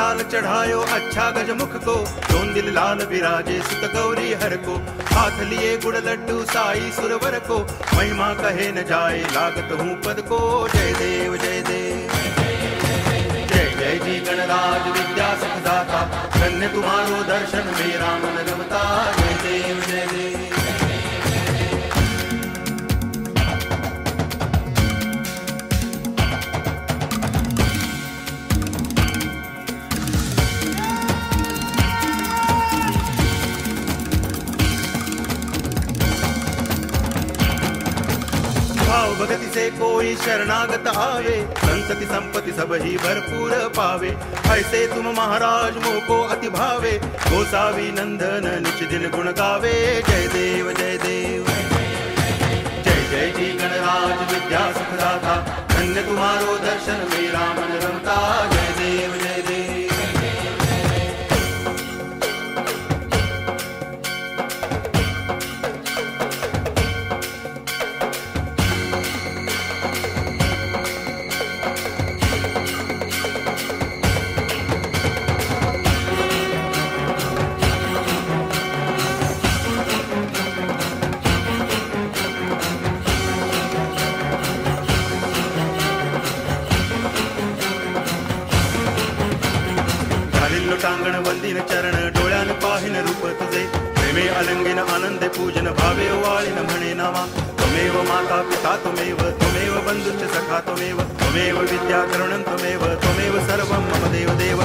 लाल चढ़ायो अच्छा गजमुख को, दोन दिल लाल विराजे सुत गौरी हर को। हाथ लिए गुड़ लड्डू साई सुरवर को, महिमा कहे न जाए लागत हूँ पद को। जय देव जय देव जय जय जी गणराज विद्या सुखदाता, धन्य तुम्हारो दर्शन मेरा मन रमता। जय देव जय देव। भाव भगति से कोई शरणागत आवे, संतति संपत्ति सब ही भरपूर पावे। ऐसे तुम महाराज मोको अति भावे, गोसावी नंदन निच दिन गुण गावे। जय देव जय देव जय जय जी गणराज विद्या सुखदाता, धन्य तुम्हारो दर्शन मेरा मन रमता। जय देव जय देव। टांगण वंदिन चरण डोळ्यान पाहिन रूप तुझे, प्रेमे अलंगिन आनंदे पूजन भावे वाळिन म्हणे नावा। त्वमेव माता पिता त्वमेव, त्वमेव बंधुश्च सखा त्वमेव, त्वमेव विद्या करुणं त्वमेव, त्वमेव सर्वं मम देव देव।